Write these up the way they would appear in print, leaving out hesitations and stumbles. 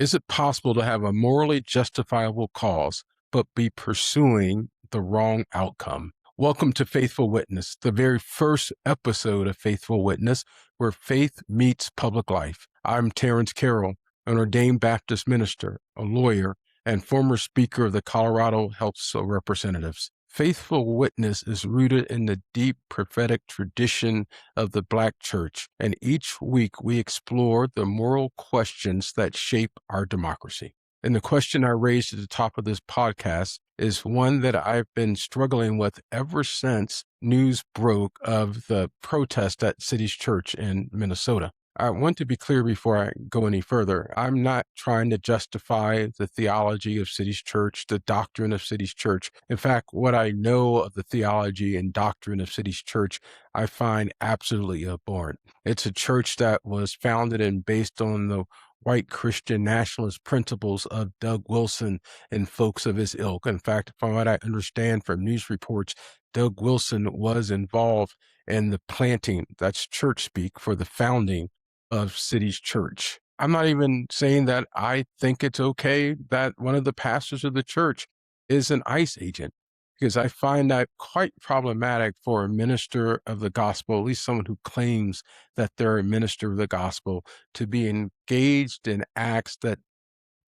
Is it possible to have a morally justifiable cause, but be pursuing the wrong outcome? Welcome to Faithful Witness, the very first episode of Faithful Witness, where faith meets public life. I'm Terrence Carroll, an ordained Baptist minister, a lawyer, and former Speaker of the Colorado House of Representatives. Faithful Witness is rooted in the deep prophetic tradition of the Black church, and each week we explore the moral questions that shape our democracy. And the question I raised at the top of this podcast is one that I've been struggling with ever since news broke of the protest at City's Church in Minnesota. I want to be clear before I go any further. I'm not trying to justify the theology of City's Church, the doctrine of City's Church. In fact, what I know of the theology and doctrine of City's Church, I find absolutely abhorrent. It's a church that was founded and based on the white Christian nationalist principles of Doug Wilson and folks of his ilk. In fact, from what I understand from news reports, Doug Wilson was involved in the planting, that's church speak, for the founding of City's Church. I'm not even saying that I think it's okay that one of the pastors of the church is an ICE agent, because I find that quite problematic for a minister of the gospel, at least someone who claims that they're a minister of the gospel, to be engaged in acts that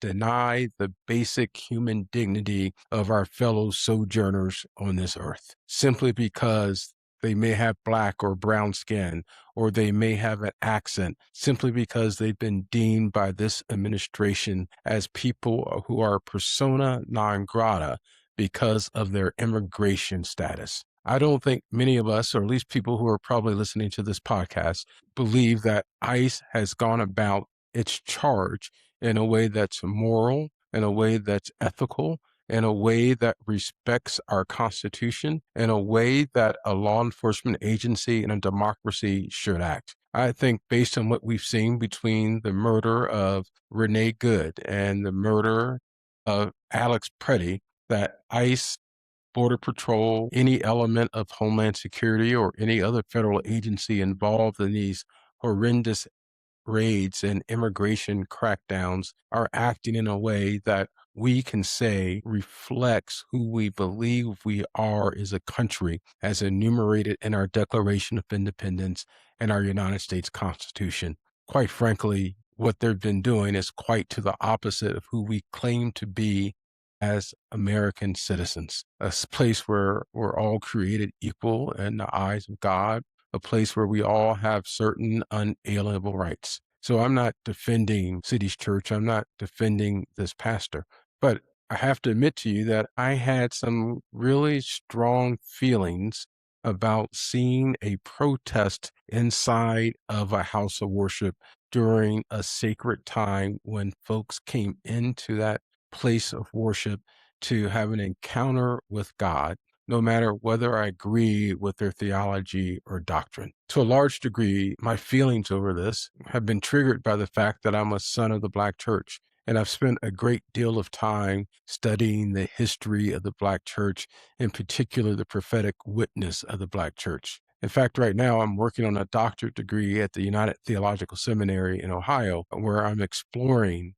deny the basic human dignity of our fellow sojourners on this earth, simply because they may have black or brown skin, or they may have an accent, simply because they've been deemed by this administration as people who are persona non grata because of their immigration status. I don't think many of us, or at least people who are probably listening to this podcast, believe that ICE has gone about its charge in a way that's moral, in a way that's ethical, in a way that respects our Constitution, in a way that a law enforcement agency in a democracy should act. I think based on what we've seen between the murder of Renee Good and the murder of Alex Preddy, that ICE, Border Patrol, any element of Homeland Security, or any other federal agency involved in these horrendous raids and immigration crackdowns are acting in a way that we can say reflects who we believe we are as a country, as enumerated in our Declaration of Independence and our United States Constitution. Quite frankly, what they've been doing is quite to the opposite of who we claim to be as American citizens, a place where we're all created equal in the eyes of God, a place where we all have certain unalienable rights. So I'm not defending City's Church. I'm not defending this pastor. But I have to admit to you that I had some really strong feelings about seeing a protest inside of a house of worship during a sacred time when folks came into that place of worship to have an encounter with God, no matter whether I agree with their theology or doctrine. To a large degree, my feelings over this have been triggered by the fact that I'm a son of the Black church. And I've spent a great deal of time studying the history of the Black church, in particular, the prophetic witness of the Black church. In fact, right now, I'm working on a doctorate degree at the United Theological Seminary in Ohio, where I'm exploring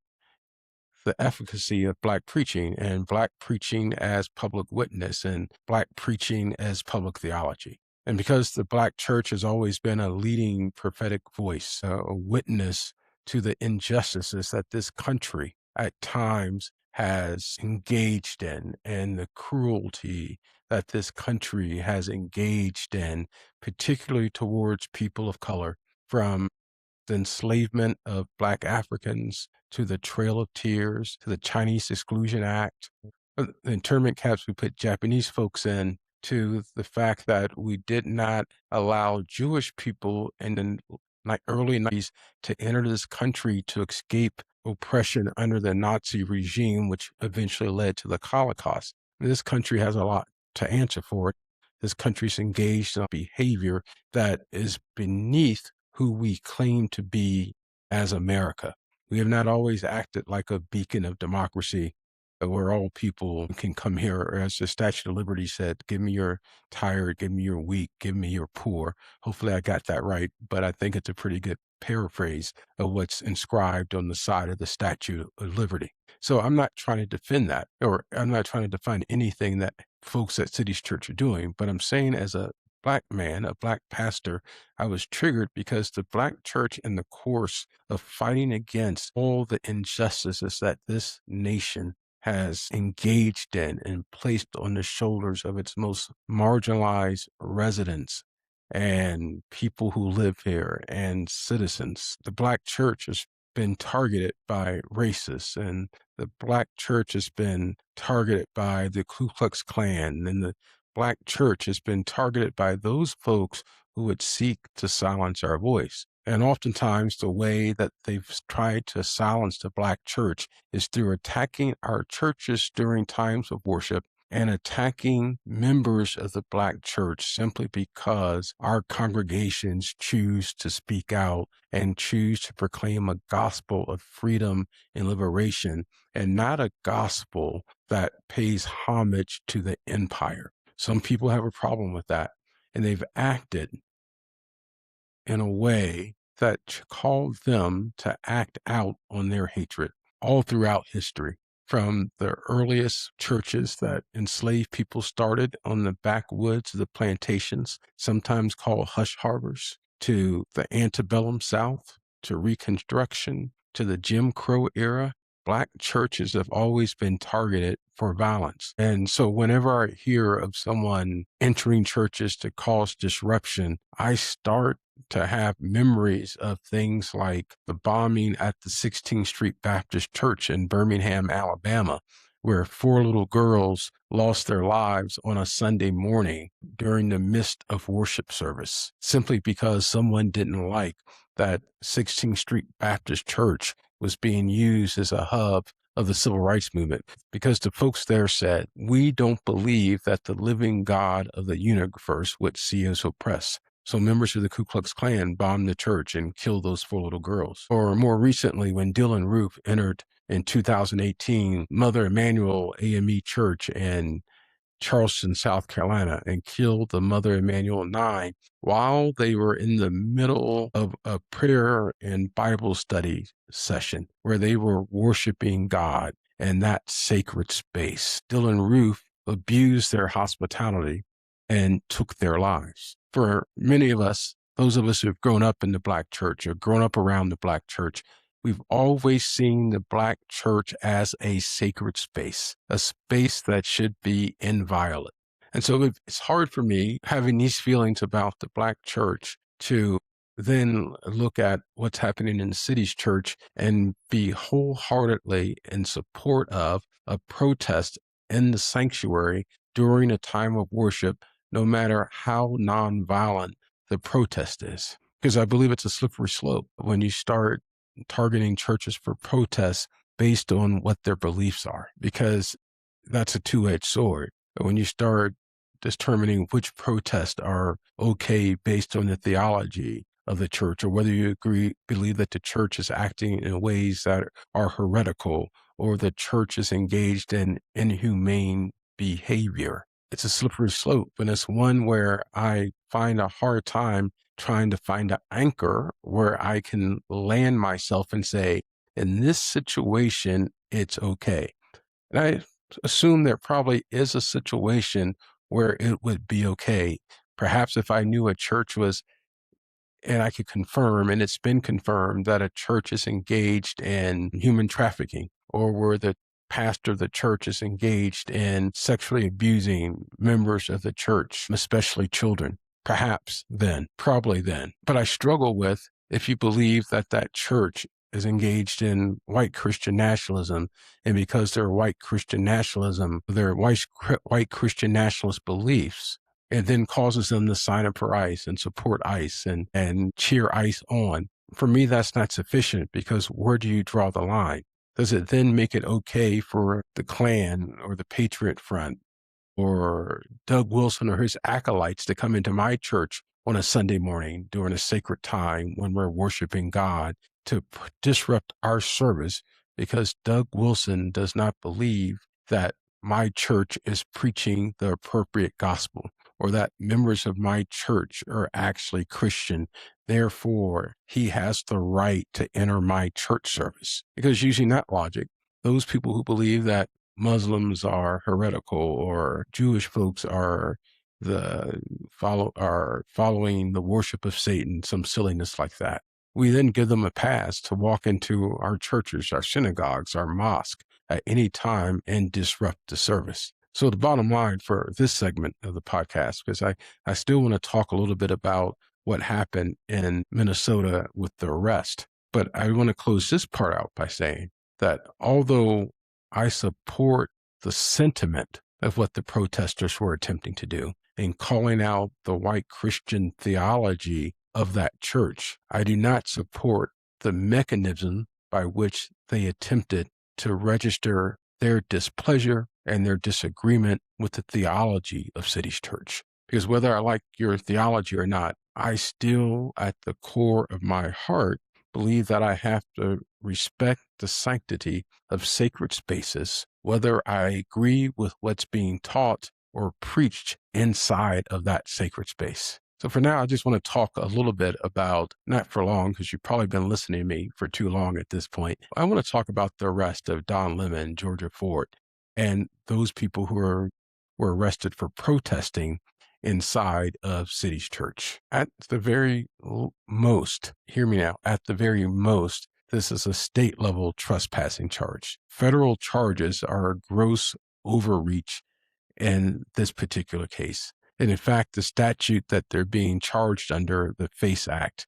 the efficacy of Black preaching and Black preaching as public witness and Black preaching as public theology. And because the Black church has always been a leading prophetic voice, a witness to the injustices that this country at times has engaged in, and the cruelty that this country has engaged in, particularly towards people of color, from the enslavement of Black Africans to the Trail of Tears, to the Chinese Exclusion Act, the internment camps we put Japanese folks in, to the fact that we did not allow Jewish people in the early 90s to enter this country to escape oppression under the Nazi regime, which eventually led to the Holocaust. This country has a lot to answer for. This country's engaged in a behavior that is beneath who we claim to be as America. We have not always acted like a beacon of democracy where all people can come here, or as the Statue of Liberty said, give me your tired, give me your weak, give me your poor. Hopefully I got that right, but I think it's a pretty good paraphrase of what's inscribed on the side of the Statue of Liberty. So I'm not trying to defend that, or I'm not trying to define anything that folks at Cities Church are doing, but I'm saying as a Black man, a Black pastor, I was triggered because the Black church, in the course of fighting against all the injustices that this nation has engaged in and placed on the shoulders of its most marginalized residents and people who live here and citizens, the Black church has been targeted by racists, and the Black church has been targeted by the Ku Klux Klan, and the Black church has been targeted by those folks who would seek to silence our voice. And oftentimes the way that they've tried to silence the Black church is through attacking our churches during times of worship and attacking members of the Black church simply because our congregations choose to speak out and choose to proclaim a gospel of freedom and liberation, and not a gospel that pays homage to the empire. Some people have a problem with that, and they've acted in a way that called them to act out on their hatred all throughout history. From the earliest churches that enslaved people started on the backwoods of the plantations, sometimes called hush harbors, to the antebellum South, to Reconstruction, to the Jim Crow era, Black churches have always been targeted for violence. And so whenever I hear of someone entering churches to cause disruption, I start to have memories of things like the bombing at the 16th Street Baptist Church in Birmingham, Alabama, where 4 little girls lost their lives on a Sunday morning during the midst of worship service, simply because someone didn't like that 16th Street Baptist Church was being used as a hub of the civil rights movement, because the folks there said, we don't believe that the living God of the universe would see us oppressed. So members of the Ku Klux Klan bombed the church and killed those 4 little girls. Or more recently, when Dylann Roof entered in 2018, Mother Emanuel AME Church in Charleston, South Carolina, and killed the Mother Emanuel 9 while they were in the middle of a prayer and Bible study session where they were worshiping God in that sacred space. Dylann Roof abused their hospitality and took their lives. For many of us, those of us who have grown up in the Black church or grown up around the Black church, we've always seen the Black church as a sacred space, a space that should be inviolate. And so it's hard for me, having these feelings about the Black church, to then look at what's happening in the Cities Church and be wholeheartedly in support of a protest in the sanctuary during a time of worship, no matter how nonviolent the protest is. Because I believe it's a slippery slope when you start targeting churches for protests based on what their beliefs are, because that's a two-edged sword. When you start determining which protests are okay based on the theology of the church, or whether you believe that the church is acting in ways that are heretical, or the church is engaged in inhumane behavior, it's a slippery slope. And it's one where I find a hard time trying to find an anchor where I can land myself and say, in this situation, it's okay. And I assume there probably is a situation where it would be okay. Perhaps if I knew a church was, and I could confirm, and it's been confirmed, that a church is engaged in human trafficking, or where the pastor of the church is engaged in sexually abusing members of the church, especially children. Perhaps then, probably then. But I struggle with, if you believe that that church is engaged in white Christian nationalism, and because they're white Christian nationalism, their white Christian nationalist beliefs, it then causes them to sign up for ICE and support ICE and cheer ICE on. For me, that's not sufficient, because where do you draw the line? Does it then make it okay for the Klan or the Patriot Front or Doug Wilson or his acolytes to come into my church on a Sunday morning during a sacred time when we're worshiping God to disrupt our service because Doug Wilson does not believe that my church is preaching the appropriate gospel, or that members of my church are actually Christian Therefore, he has the right to enter my church service. Because using that logic, those people who believe that Muslims are heretical or Jewish folks are following the worship of Satan, some silliness like that, we then give them a pass to walk into our churches, our synagogues, our mosque at any time and disrupt the service. So the bottom line for this segment of the podcast, because I still want to talk a little bit about what happened in Minnesota with the arrest, but I want to close this part out by saying that although I support the sentiment of what the protesters were attempting to do in calling out the white Christian theology of that church, I do not support the mechanism by which they attempted to register their displeasure and their disagreement with the theology of City's Church. Because whether I like your theology or not, I still, at the core of my heart, believe that I have to respect the sanctity of sacred spaces, whether I agree with what's being taught or preached inside of that sacred space. So for now, I just want to talk a little bit about, not for long, because you've probably been listening to me for too long at this point. I want to talk about the arrest of Don Lemon, Georgia Ford, and those people who were arrested for protesting inside of City's Church. At the very most, hear me now, at the very most, this is a state level trespassing charge. Federal charges are a gross overreach in this particular case. And in fact, the statute that they're being charged under, the FACE Act,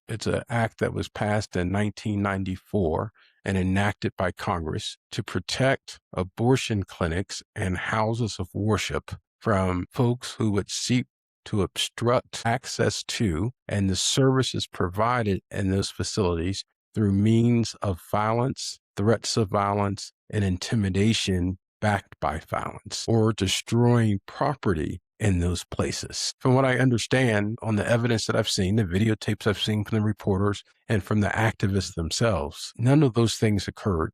it's an act that was passed in 1994 and enacted by Congress to protect abortion clinics and houses of worship from folks who would seek to obstruct access to and the services provided in those facilities through means of violence, threats of violence, and intimidation backed by violence, or destroying property in those places. From what I understand on the evidence that I've seen, the videotapes I've seen from the reporters and from the activists themselves, none of those things occurred.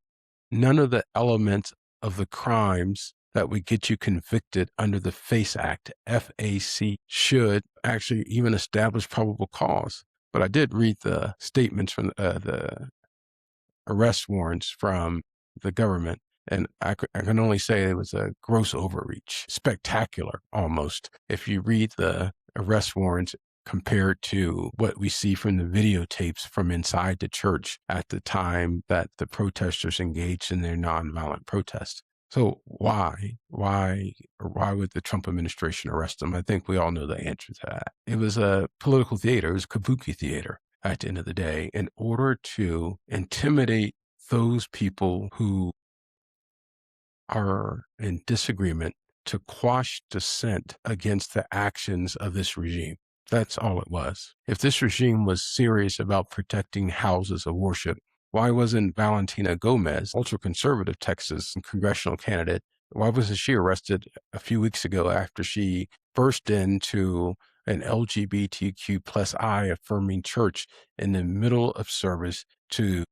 None of the elements of the crimes that would get you convicted under the FACE Act, FAC, should actually even establish probable cause. But I did read the statements from the arrest warrants from the government, and I can only say it was a gross overreach, spectacular almost. If you read the arrest warrants compared to what we see from the videotapes from inside the church at the time that the protesters engaged in their nonviolent protest. So why would the Trump administration arrest them? I think we all know the answer to that. It was a political theater. It was kabuki theater at the end of the day, in order to intimidate those people who are in disagreement, to quash dissent against the actions of this regime. That's all it was. If this regime was serious about protecting houses of worship, why wasn't Valentina Gomez, ultra-conservative Texas congressional candidate, why wasn't she arrested a few weeks ago after she burst into an LGBTQ plus I affirming church in the middle of service to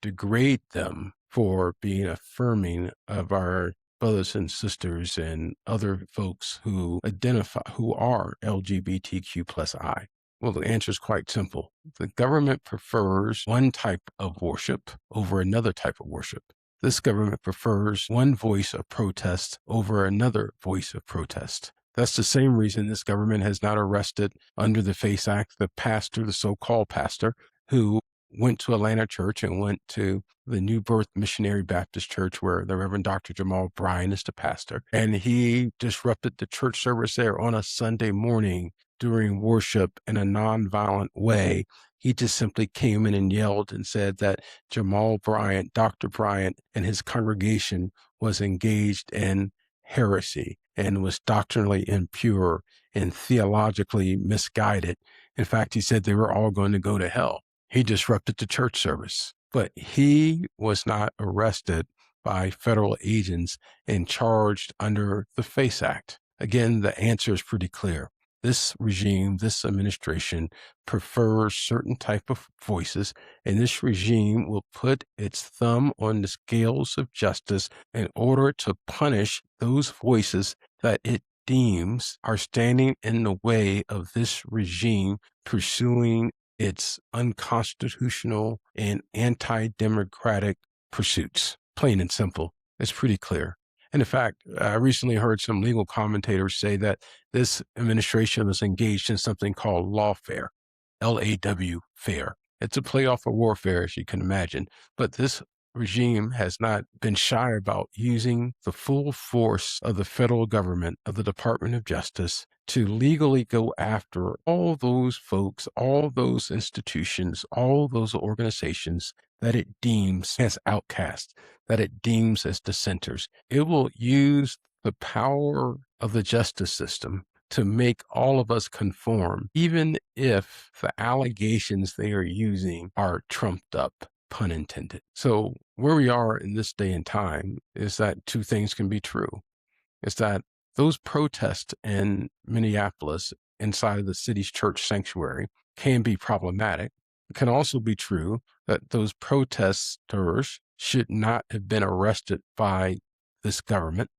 degrade them for being affirming of our brothers and sisters and other folks who are LGBTQ plus I? Well, the answer is quite simple. The government prefers one type of worship over another type of worship. This government prefers one voice of protest over another voice of protest. That's the same reason this government has not arrested, under the FACE Act, the pastor, the so-called pastor, who went to Atlanta Church and went to the New Birth Missionary Baptist Church, where the Reverend Dr. Jamal Bryant is the pastor. And he disrupted the church service there on a Sunday morning during worship in a nonviolent way. He just simply came in and yelled and said that Jamal Bryant, Dr. Bryant, and his congregation was engaged in heresy and was doctrinally impure and theologically misguided. In fact, he said they were all going to go to hell. He disrupted the church service, but he was not arrested by federal agents and charged under the FACE Act. Again, the answer is pretty clear. This regime, this administration prefers certain type of voices, and this regime will put its thumb on the scales of justice in order to punish those voices that it deems are standing in the way of this regime pursuing its unconstitutional and anti-democratic pursuits. Plain and simple. It's pretty clear. And in fact, I recently heard some legal commentators say that this administration was engaged in something called lawfare, LAW fare. It's a play off of warfare, as you can imagine. But this regime has not been shy about using the full force of the federal government, of the Department of Justice, to legally go after all those folks, all those institutions, all those organizations that it deems as outcasts, that it deems as dissenters. It will use the power of the justice system to make all of us conform, even if the allegations they are using are trumped up, pun intended. So where we are in this day and time is that two things can be true. It's that those protests in Minneapolis inside of the city's church sanctuary can be problematic. It can also be true that those protesters should not have been arrested by this government.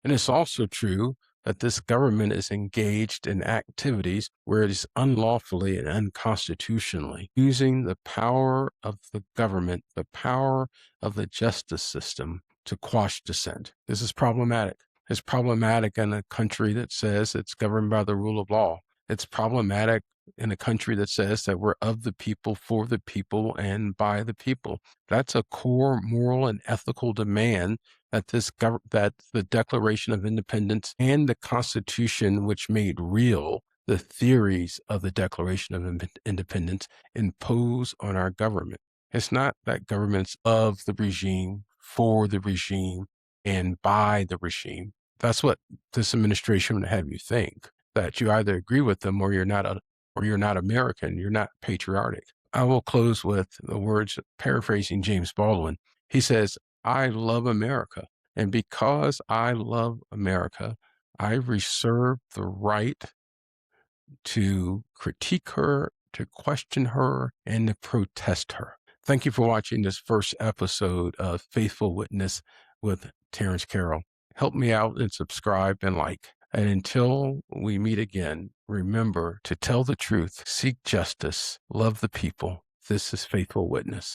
And it's also true that this government is engaged in activities where it is unlawfully and unconstitutionally using the power of the government, the power of the justice system to quash dissent. This is problematic. It's problematic in a country that says it's governed by the rule of law. It's problematic in a country that says that we're of the people, for the people, and by the people. That's a core moral and ethical demand that that the Declaration of Independence and the Constitution, which made real the theories of the Declaration of Independence, impose on our government. It's not that government's of the regime, for the regime, and by the regime. That's what this administration would have you think, that you either agree with them or you're not American, you're not patriotic. I will close with the words paraphrasing James Baldwin. He says, "I love America, and because I love America, I reserve the right to critique her, to question her, and to protest her." Thank you for watching this first episode of Faithful Witness with Terrence Carroll. Help me out and subscribe and like. And until we meet again, remember to tell the truth, seek justice, love the people. This is Faithful Witness.